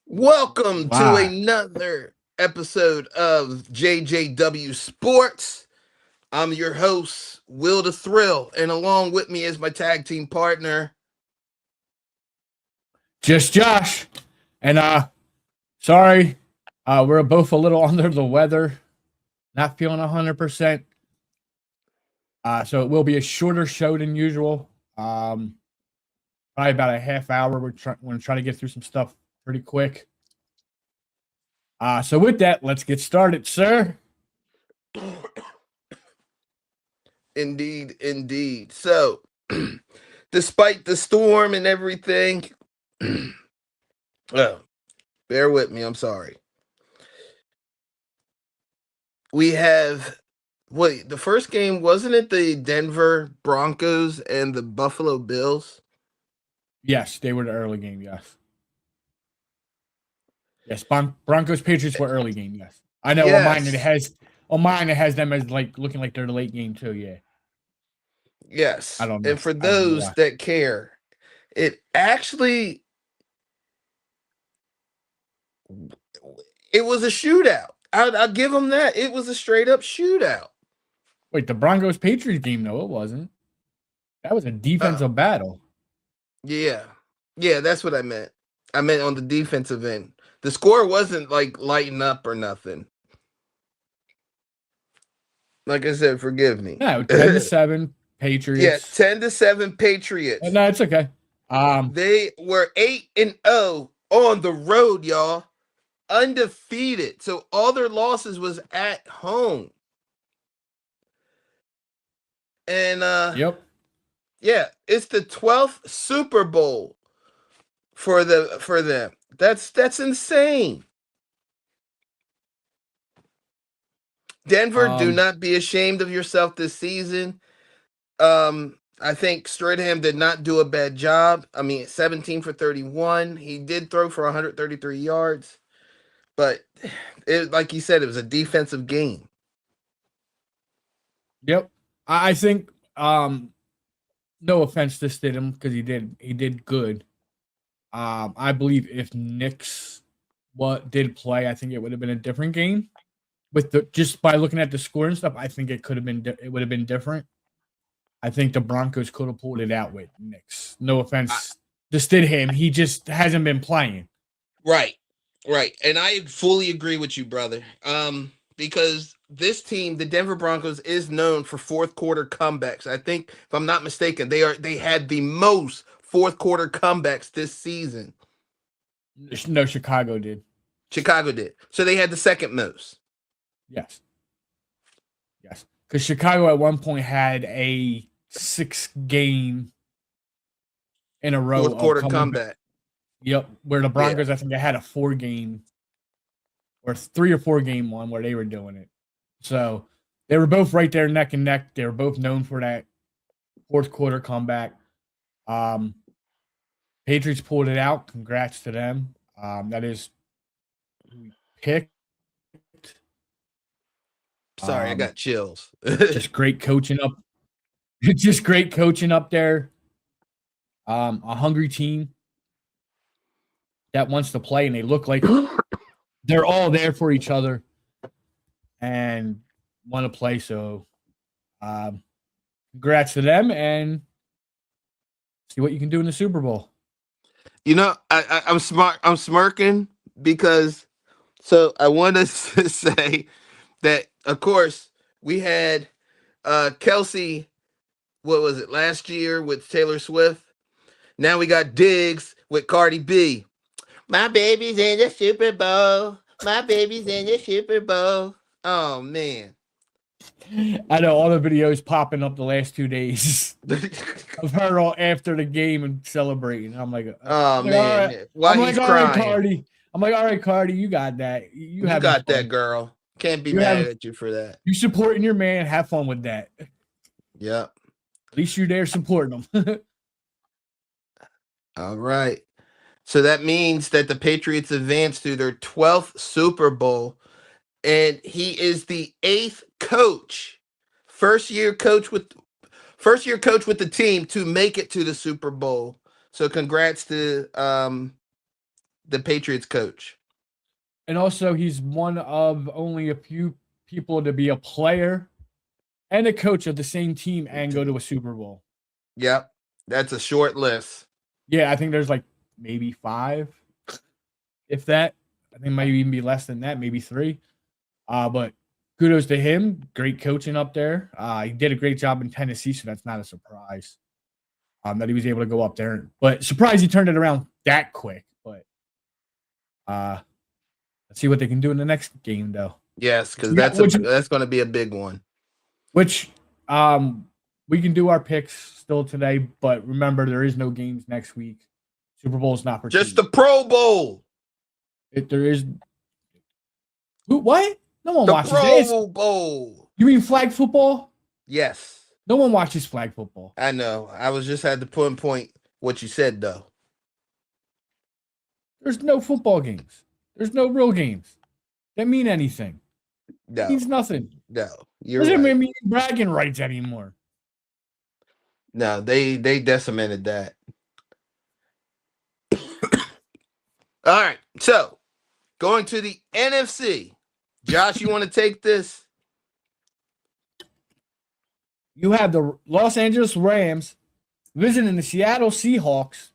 Welcome to Wow. another episode of JJW Sports. I'm your host, Will the Thrill, and along with me is my tag team partner. Just Josh. And sorry. We're both a little under the weather. Not feeling 100%. So it will be a shorter show than usual. Probably about a half hour. We're going to try to get through some stuff pretty quick. So with that, let's get started, sir. Indeed. So, despite the storm and everything, oh, bear with me. I'm sorry. We have the first game, wasn't it the Denver Broncos and the Buffalo Bills? Yes, they were the early game, yes. Yes, Broncos Patriots were early game, yes. I know Yes. on mine it has them as like looking like they're the late game too, yeah. I Yes. don't know. And for I don't know those why. that care, it actually it was a shootout. I'll give them that. It was a straight up shootout. Wait, the Broncos Patriots game? No, it wasn't. That was a Uh, defensive battle. yeah. Yeah, that's what I meant. I meant on the defensive end. The score wasn't like lighting up or nothing. Like I said, forgive me. No, 10-7 Yeah, Patriots. 10-7 Patriots. No, it's okay. They were 8-0 on the road, y'all. Undefeated. So all their losses was at home. And Yep. yeah, it's the 12th Super Bowl for them. That's insane. Denver, do Um, not be ashamed of yourself this season. I think Stridham did not do a bad job. I mean, 17 for 31. He did throw for 133 yards, but like you said, it was a defensive game. yep. I think no offense to Stidham because he did good. I believe if Knicks did play, I think it would have been a different game. With the just by looking at the score and stuff, I think it could have been it would have been different. I think the Broncos could have pulled it out with Knicks. No offense to Stidham, he just hasn't been playing. Right. And I fully agree with you, brother. Because this team, the Denver Broncos, is known for fourth quarter comebacks. I think, if I'm not mistaken, they had the most fourth quarter comebacks this season. No, Chicago did. Chicago did. So they had the second most. Yes. Because Chicago at one point had a 6-game in a row Fourth of quarter coming back. comeback. Yep. Where the Yeah. Broncos, I think they had a 4-game or 3 or 4-game one where they were doing it. So they were both right there neck and neck. They were both known for that fourth quarter comeback. Patriots pulled it out. Congrats to them. That is who we picked. Sorry, I got chills. Just great coaching up. Just great coaching up there. A hungry team that wants to play, and they look like they're all there for each other and want to play. So, congrats to them, and see what you can do in the Super Bowl. You know, I'm smart. I'm smirking because I want to say that, of course, we had Kelsey. What was it last year with Taylor Swift? Now we got Diggs with Cardi B. My baby's in the Super Bowl. My baby's in the Super Bowl. Oh man. I know all the videos popping up the last 2 days of her all after the game and celebrating. I'm like, oh man. all right. While he's all right, crying. Cardi. I'm like, all right, Cardi, you got that. You got fun. that, girl. Can't be mad at you for that. You supporting your man. Have fun with that. Yep. At least you're there supporting them. All right. So that means that the Patriots advanced to their 12th Super Bowl, and he is the 8th coach, first year coach with the team to make it to the Super Bowl. So congrats to the Patriots coach. And also, he's one of only a few people to be a player and a coach of the same team and go to a Super Bowl. Yep. That's a short list. Yeah, I think there's like maybe 5, if that. I think it might even be less than that, maybe 3. But kudos to him. Great coaching up there. He did a great job in Tennessee, so that's not a surprise that he was able to go up there. But surprised he turned it around that quick. But let's see what they can do in the next game, though. Yes, because that's going to be a big one. Which we can do our picks still today, but remember there is no games next week. Super Bowl is not for just the Pro Bowl. If there is, what? No one watches Pro Bowl. You mean flag football? Yes. No one watches flag football. I know. I was just had to point what you said though. There's no football games. There's no real games that mean anything. No. It means nothing. No. You're doesn't right. mean bragging rights anymore. No, they decimated that. All right. So, going to the NFC. Josh, you want to take this? You have the Los Angeles Rams visiting the Seattle Seahawks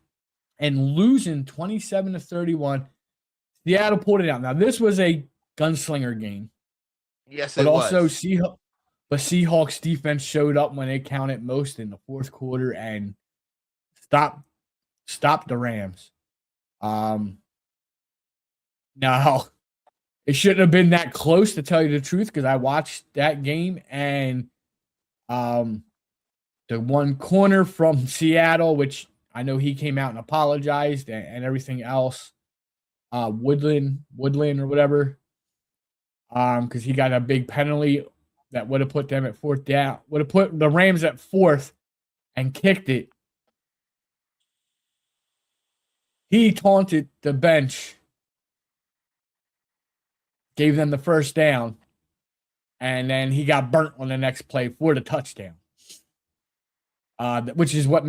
and losing 27-31. Seattle pulled it out. Now, this was a gunslinger game. Yes, but it also was. Seahawks defense showed up when it counted most in the fourth quarter and stopped the Rams. Now, it shouldn't have been that close, to tell you the truth, because I watched that game, and the one corner from Seattle, which I know he came out and apologized and everything else, Woodland or whatever, because he got a big penalty that would have put them at fourth down, would have put the Rams at fourth and kicked it. He taunted the bench, gave them the first down, and then he got burnt on the next play for the touchdown, which is what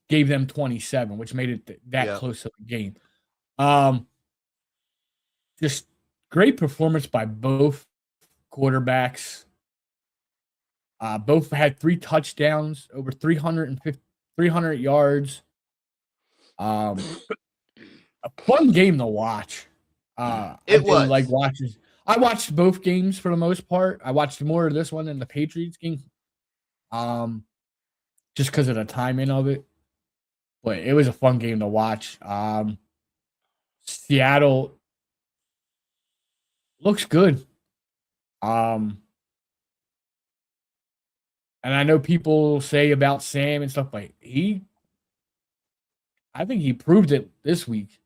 gave them 27, which made it that close of a game. Just great performance by both quarterbacks. Both had 3 touchdowns, over 300 yards. A fun game to watch. It was. I watched both games for the most part. I watched more of this one than the Patriots game, just because of the timing of it. But it was a fun game to watch. Seattle looks good. And I know people say about Sam and stuff, but I think he proved it this week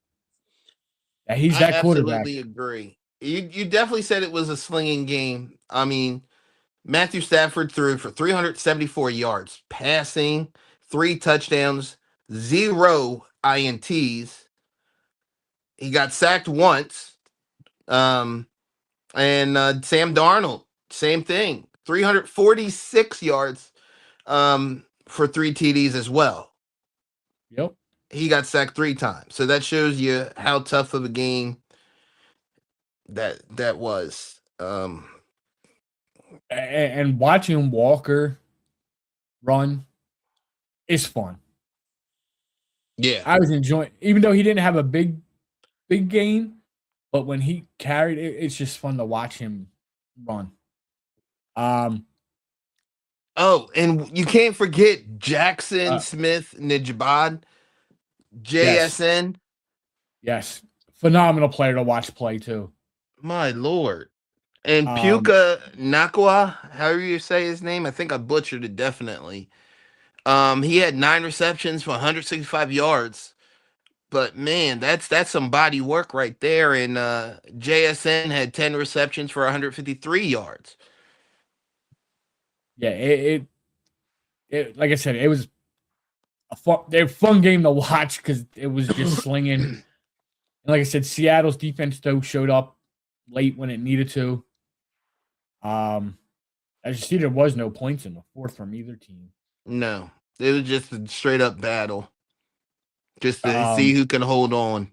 that he's that quarterback. I absolutely agree. You definitely said it was a slinging game. I mean, Matthew Stafford threw for 374 yards, passing, 3 touchdowns, 0 INTs. He got sacked once. And Sam Darnold, same thing. 346 yards for 3 TDs as well. Yep. He got sacked 3 times. So that shows you how tough of a game that was. And watching Walker run is fun. Yeah. I was enjoying, even though he didn't have a big game, but when he carried it, it's just fun to watch him run. Oh, and you can't forget Jackson Smith Njabad, JSN. Yes. Phenomenal player to watch play too. My Lord. And Puka Nakua, however you say his name, I think I butchered it definitely. He had 9 receptions for 165 yards. But man, that's some body work right there. And JSN had 10 receptions for 153 yards. Yeah, it like I said, it was a fun game to watch because it was just slinging. And like I said, Seattle's defense though showed up late when it needed to. As you see, there was no points in the fourth from either team. No, it was just a straight up battle, just to see who can hold on.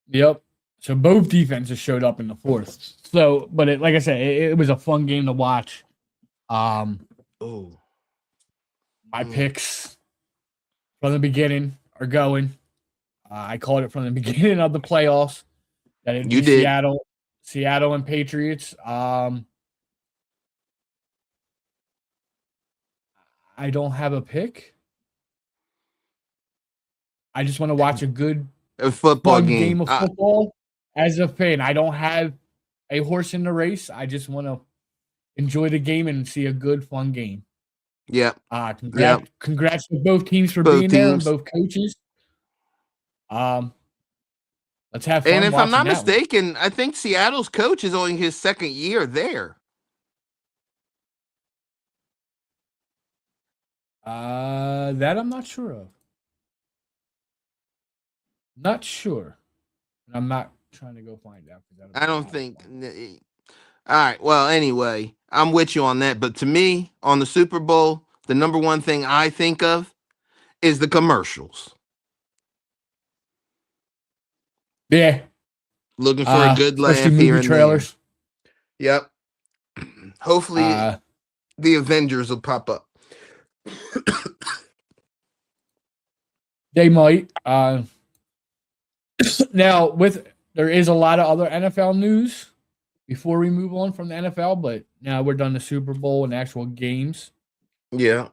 Yep. So both defenses showed up in the fourth. So, but like I said, it was a fun game to watch. Um, Oh, my picks from the beginning are going. I called it from the beginning of the playoffs that it'd you be did. Seattle and Patriots. I don't have a pick. I just want to watch a good, A football fun game. game of football as a fan. I don't have a horse in the race. I just want to enjoy the game and see a good, fun game. Yep. Congrats, Yep. congrats to both teams for Both being there and teams. both coaches. Um, let's have And fun if I'm watching not that one. mistaken, I think Seattle's coach is only his second year there. That I'm not sure of. Not sure. I'm not trying to go find out because that'll I be a don't lot of think. fun. All right. Well, anyway, I'm with you on that. But to me, on the Super Bowl, the number one thing I think of is the commercials. Yeah. Looking for a good Especially laugh here movie and there. trailers. Yep. Hopefully, Uh, the Avengers will pop up. they might. Now with there is a lot of other NFL news before we move on from the NFL, but now we're done the Super Bowl and actual games. Yeah.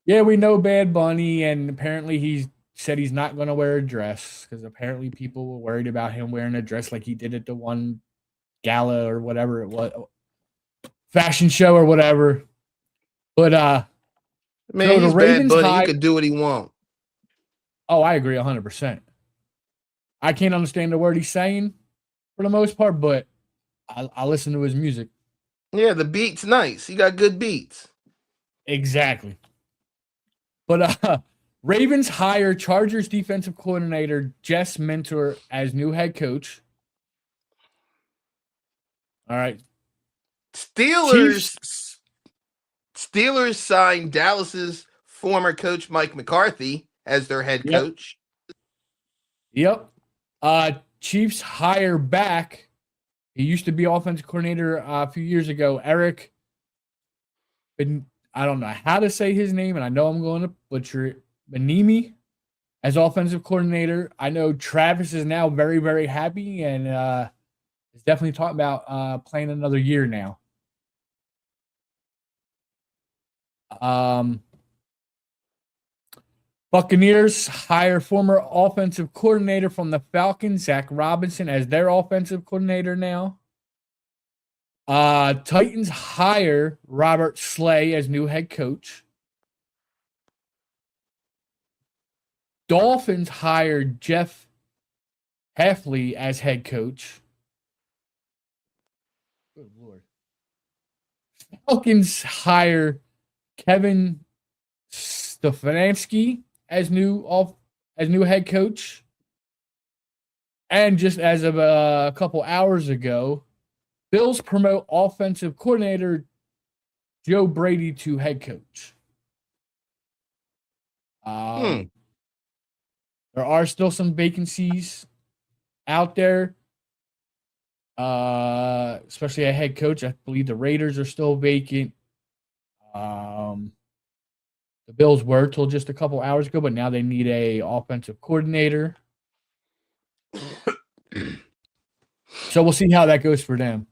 Yeah, we know Bad Bunny, and apparently he said he's not going to wear a dress because apparently people were worried about him wearing a dress like he did at the one gala or whatever it was, fashion show or whatever. But Man, so the he's Bad Ravens Bunny. He high. could do what he wants. Oh, I agree 100%. I can't understand the word he's saying for the most part, but I listen to his music. Yeah, the beat's nice. He got good beats. Exactly. But Ravens hire Chargers defensive coordinator Jess Mentor as new head coach. All right. Chiefs. Steelers Steelers signed Dallas's former coach Mike McCarthy as their head Yep. coach. Yep. Chiefs hire back. He used to be offensive coordinator a few years ago. Eric, I don't know how to say his name, and I know I'm going to butcher it. Benimi as offensive coordinator. I know Travis is now very, very happy and is definitely talking about playing another year now. Buccaneers hire former offensive coordinator from the Falcons, Zach Robinson, as their offensive coordinator now. Titans hire Robert Slay as new head coach. Dolphins hired Jeff Heffley as head coach. Good Lord. Falcons hire Kevin Stefanski as new head coach. And just as of a couple hours ago, Bills promote offensive coordinator Joe Brady to head coach. There are still some vacancies out there, especially a head coach. I believe the Raiders are still vacant. The Bills were till just a couple hours ago, but now they need a offensive coordinator. So we'll see how that goes for them.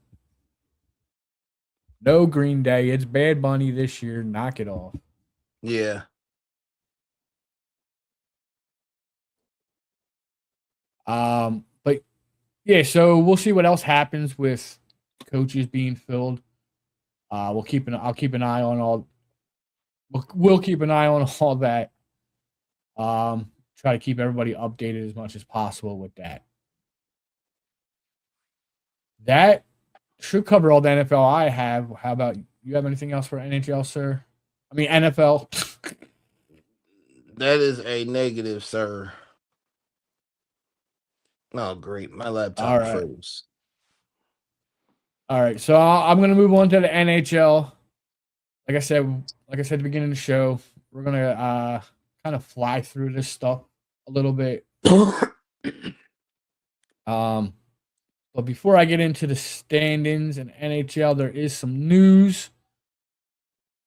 No Green Day. It's Bad Bunny this year. Knock it off. Yeah. But yeah, so we'll see what else happens with coaches being filled. I'll keep an eye on all. We'll keep an eye on all that. Try to keep everybody updated as much as possible with that. That should cover all the NFL I have. How about you? Have anything else for NHL, sir? I mean NFL. That is a negative, sir. Oh, great. My All laptop right. froze. All right. So I'm going to move on to the NHL. Like I said at the beginning of the show, we're going to kind of fly through this stuff a little bit. Um, but before I get into the standings and NHL, there is some news.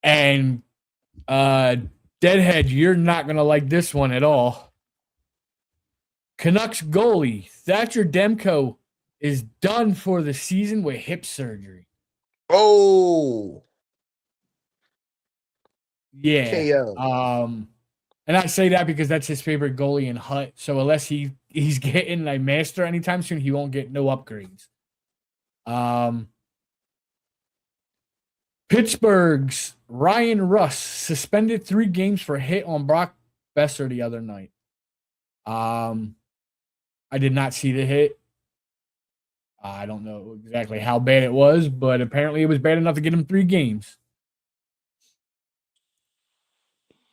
And Deadhead, you're not gonna like this one at all. Canucks goalie Thatcher Demko is done for the season with hip surgery. Oh, Yeah. KO. And I say that because that's his favorite goalie in Hut. So unless he's getting a master anytime soon, he won't get no upgrades. Pittsburgh's Ryan Russ suspended 3 games for a hit on Brock Besser the other night. I did not see the hit. I don't know exactly how bad it was, but apparently it was bad enough to get him 3 games.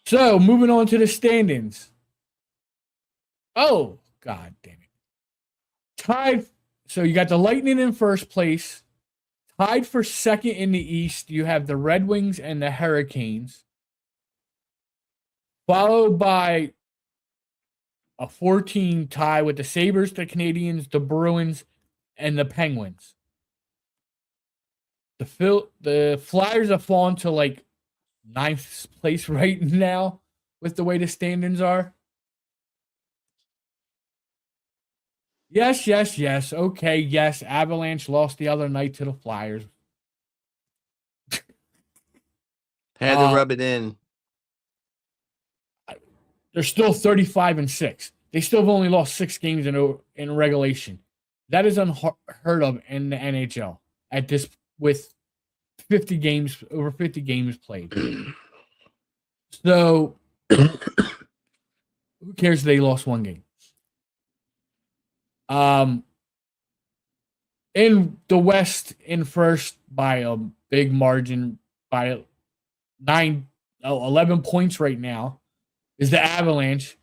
So, moving on to the standings. Oh, God damn it. Tied. So, you got the Lightning in first place. Tied for second in the East, you have the Red Wings and the Hurricanes. Followed by a 14 tie with the Sabres, the Canadiens, the Bruins, and the Penguins. The Flyers have fallen to like 9th place right now with the way the standings are. Yes, yes, yes. Okay, yes. Avalanche lost the other night to the Flyers. Had to rub it in. They're still 35-6. They still have only lost 6 games in regulation. That is unheard of in the NHL at this with 50 games over 50 games played. So who cares if they lost 1 game? In the West, in first by a big margin, by 11 points right now, is the Avalanche,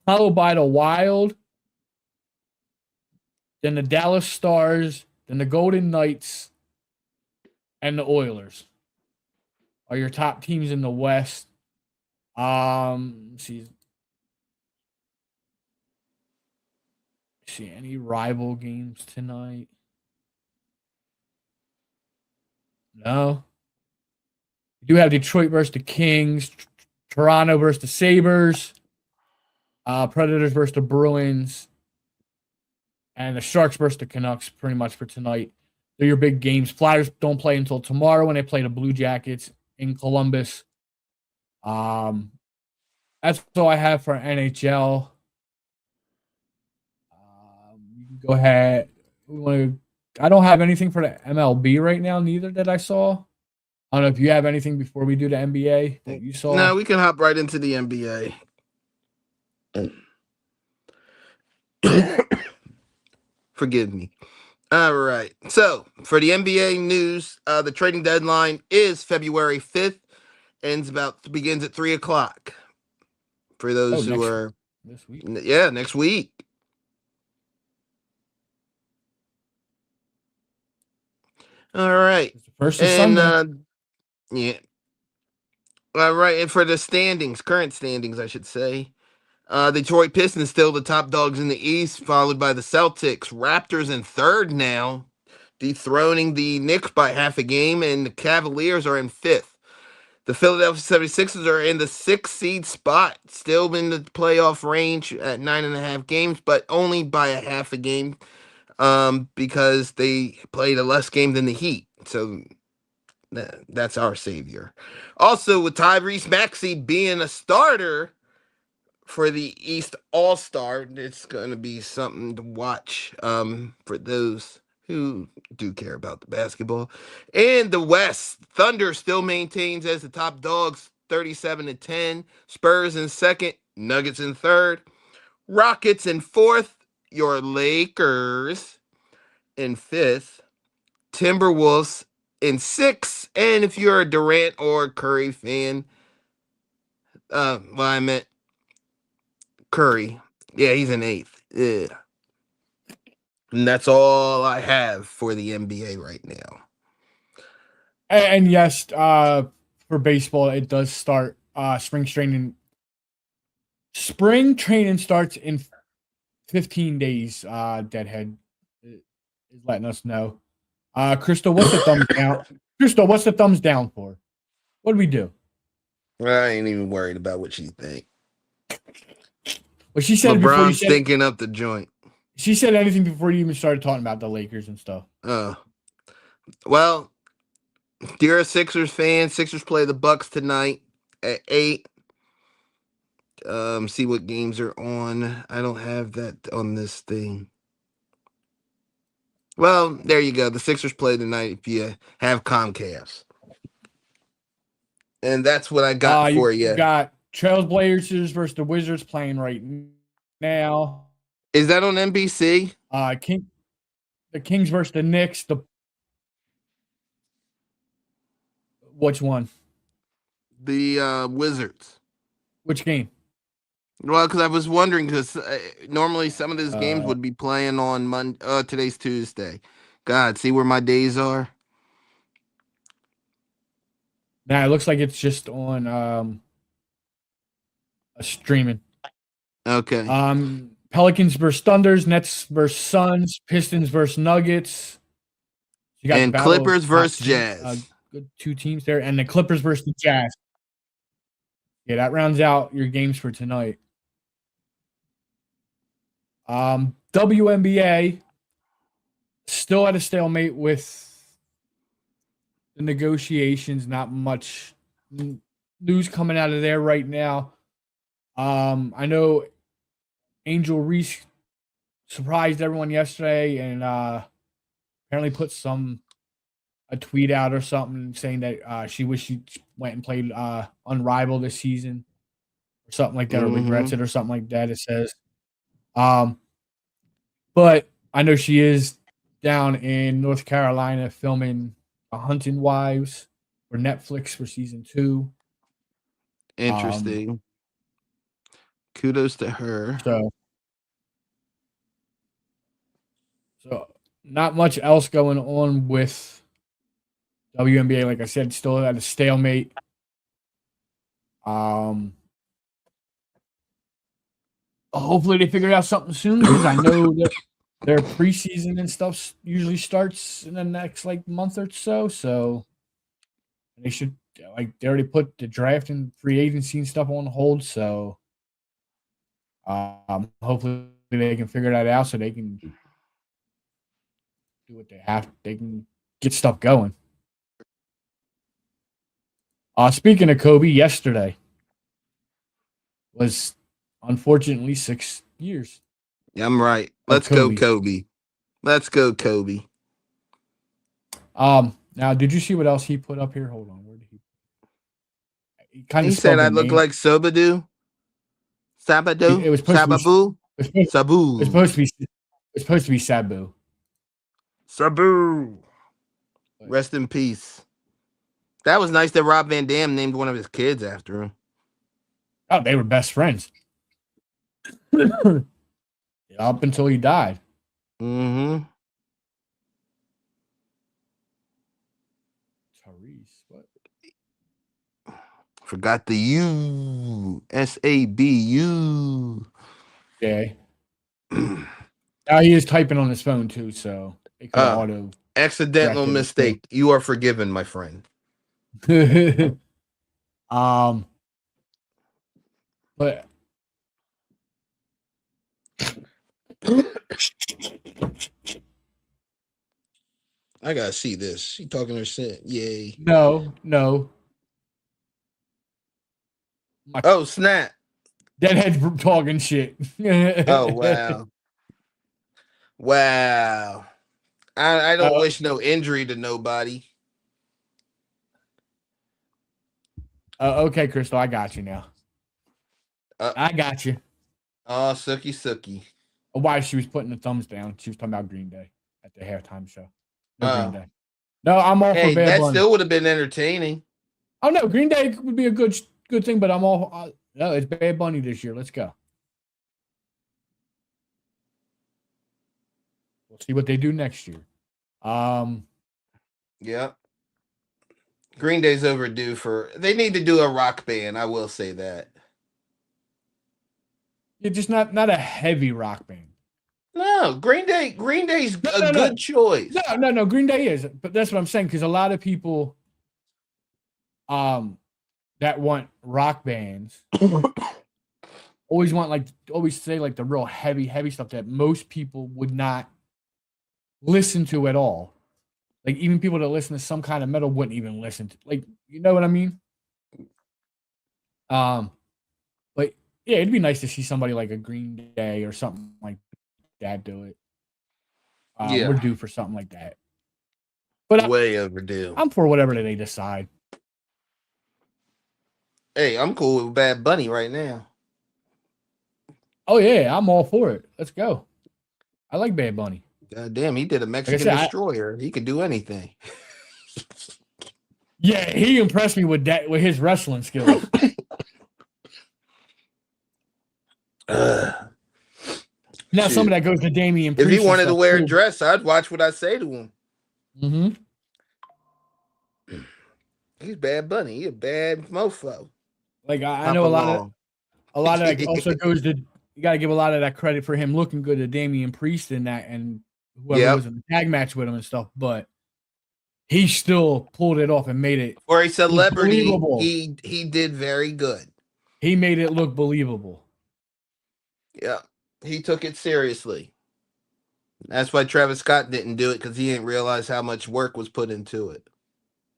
followed by the Wild, then the Dallas Stars, then the Golden Knights, and the Oilers are your top teams in the West. See any rival games tonight? No. You do have Detroit versus the Kings, Toronto versus the Sabres, Predators versus the Bruins, and the Sharks versus the Canucks pretty much for tonight. They're your big games. Flyers don't play until tomorrow when they play the Blue Jackets in Columbus. That's all I have for NHL. You can go ahead. I don't have anything for the MLB right now, neither that I saw. I don't know if you have anything before we do the NBA that you saw. No, we can hop right into the NBA. Forgive me. All right. So for the NBA news, the trading deadline is February 5th, begins at 3:00. For those who are this week. Yeah, next week. All right. First is Sunday. Yeah. All right, and for the current standings, I should say. Detroit Pistons still the top dogs in the East, followed by the Celtics. Raptors in third now, dethroning the Knicks by half a game, and the Cavaliers are in fifth. The Philadelphia 76ers are in the 6th seed spot, still in the playoff range at 9.5 games, but only by a half a game because they played a less game than the Heat. So that's our savior. Also, with Tyrese Maxey being a starter for the East All-Star, it's going to be something to watch for those who do care about the basketball. And the West, Thunder still maintains as the top dogs, 37-10. Spurs in second, Nuggets in third. Rockets in fourth, your Lakers in fifth. Timberwolves in sixth. And if you're a Durant or Curry fan, I meant Curry. Yeah, he's in eighth. Yeah. And that's all I have for the NBA right now. And yes, for baseball, it does start spring training. Spring training starts in 15 days, Deadhead. is letting us know. Crystal, what's the thumbs down? Crystal, what's the thumbs down for? What do we do? I ain't even worried about what you think. Well, she said it before you LeBron's said it. stinking up the joint. She said anything before you even started talking about the Lakers and stuff. Well, you're a Sixers fan. Sixers play the Bucks tonight at 8. See what games are on. I don't have that on this thing. Well, there you go. The Sixers play tonight if you have Comcast. And that's what I got for you. You got Trailblazers versus the Wizards playing right now. Is that on NBC? The Kings versus the Knicks. Which one? The Wizards. Which game? Well, because I was wondering, because normally some of these games would be playing on Monday. Today's Tuesday. God, see where my days are? Nah, it looks like it's just on a streaming. Okay. Pelicans versus Thunders, Nets versus Suns, Pistons versus Nuggets. You got and Clippers versus Jazz. Good 2 teams there, and the Clippers versus the Jazz. Yeah, that rounds out your games for tonight. WNBA still at a stalemate with the negotiations. Not much news coming out of there right now. I know Angel Reese surprised everyone yesterday and apparently put a tweet out or something saying that she wished she went and played Unrivaled this season or something like that, or regrets it or something like that, it says. But I know she is down in North Carolina filming Hunting Wives for Netflix for season 2. Interesting. Kudos to her. So not much else going on with WNBA. Like I said, still at a stalemate. Hopefully they figure out something soon, because I know that their preseason and stuff usually starts in the next month or so. So they should, they already put the draft and free agency and stuff on hold. So hopefully they can figure that out so they can do what they have. They can get stuff going. Speaking of Kobe, yesterday was unfortunately 6 years. I'm right. Let's go, Kobe. Let's go, Kobe. Now, did you see what else he put up here? Hold on. Where did he said I look like Sabadoo. It was Sababu. Sabu. It's supposed to be Sabu. Sabu. Rest in peace. That was nice that Rob Van Dam named one of his kids after him. Oh, they were best friends. Up until he died. Mm-hmm. Tyrese, what? Forgot the U. S-A-B-U. Okay. Now he is typing on his phone too, so it could auto. Accidental mistake. You are forgiven, my friend. But I gotta see this. She talking her shit. Yay. No. Oh, snap. Deadhead talking shit. Oh, wow. Wow. I don't wish no injury to nobody. Okay, Crystal, I got you now. I got you. Oh, Sookie. Why she was putting the thumbs down. She was talking about Green Day at the halftime show. Green Day. No, I'm all for Bad Bunny. That still would have been entertaining. Oh, no, Green Day would be a good thing, but I'm all... no, it's Bad Bunny this year. Let's go. We'll see what they do next year. Yeah. Green Day's overdue for... They need to do a rock band. I will say that. Yeah, just not a heavy rock band. No, Green Day's No, a no, no, good choice. no. Green Day is, but that's what I'm saying because a lot of people that want rock bands always say like the real heavy stuff that most people would not listen to at all. Like even people that listen to some kind of metal wouldn't even listen to. Like you know what I mean? Um, but yeah, it'd be nice to see somebody like a Green Day or something like that do it. We're Yeah, due for something like that. But way overdue. I'm for whatever they decide. Hey, I'm cool with Bad Bunny right now. Oh yeah, I'm all for it. Let's go. I like Bad Bunny. God damn, he did a Like I Mexican said, Destroyer. He could do anything. yeah, he impressed me with that with his wrestling skills. Now some of Shoot. that goes to Damian If he Priest and wanted to stuff wear a too. dress, I'd watch what I say to him. Mm-hmm. He's Bad Bunny. He a bad mofo. Like I Pop know along. a lot of that also goes to you got to give a lot of that credit for him looking good to Damian Priest and that and whoever Yep. was in the tag match with him and stuff, but he still pulled it off and made it For a look celebrity, believable. he did very good. He made it look believable. Yeah. He took it seriously. That's why Travis Scott didn't do it because he didn't realize how much work was put into it.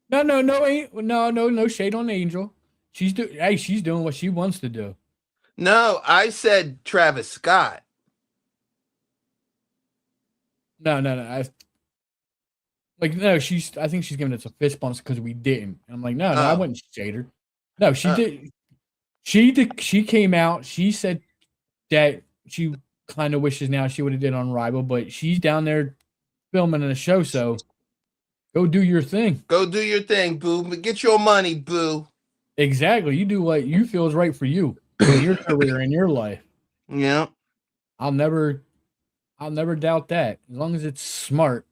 No shade on Angel. She's doing what she wants to do. No, I said Travis Scott. No. I think she's giving us a fist bumps because we didn't. And I'm like, no, I Oh. wouldn't shade her. No, she Oh. did. She did. She came out. She said that she kind of wishes now she would have did on Rival, but she's down there filming in a show. So go do your thing. Go do your thing, boo. Get your money, boo. Exactly. You do what you feel is right for you in your career in your life. Yeah. I'll never doubt that as long as it's smart.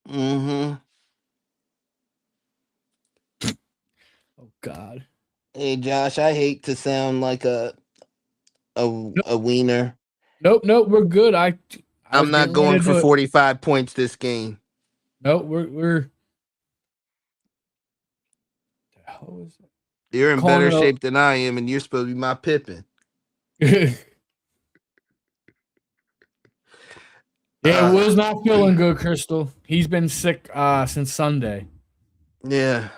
Mm-hmm. Oh God. Hey Josh, I hate to sound like a wiener. Nope. We're good. I was I'm not getting ready going to for do it. 45 points this game. Nope. We're. The hell is You're in better calling shape than I am, and you're supposed to be my Pippin. it? Yeah, Will's not feeling good, Crystal. He's been sick since Sunday. Yeah.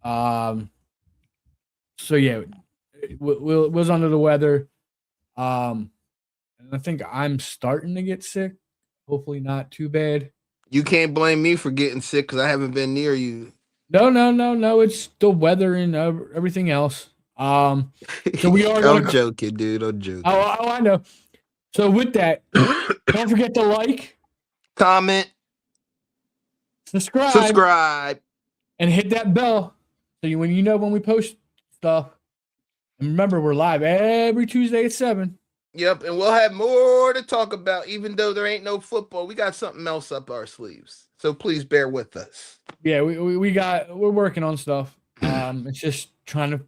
So yeah, Will's under the weather. And I think I'm starting to get sick. Hopefully not too bad. You can't blame me for getting sick because I haven't been near you. No. It's the weather and everything else. So we are I'm gonna. joking, dude. I'm joking. Oh, I know. So with that, don't forget to like, Comment, subscribe. and hit that bell so when you know when we post stuff. And remember, we're live every Tuesday at 7. Yep, and we'll have more to talk about, even though there ain't no football. We got something else up our sleeves. So please bear with us. Yeah, we're working on stuff. It's just trying to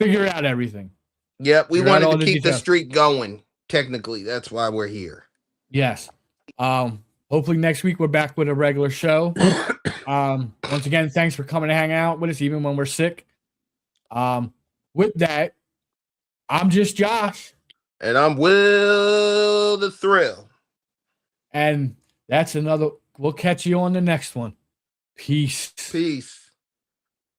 figure out everything. Yep, we Figure out wanted all to the keep the details. streak going. Technically, that's why we're here. Yes. Hopefully next week we're back with a regular show. Once again, thanks for coming to hang out with us, even when we're sick. With that, I'm just Josh. And I'm Will the Thrill. And that's another. We'll catch you on the next one. Peace. Peace.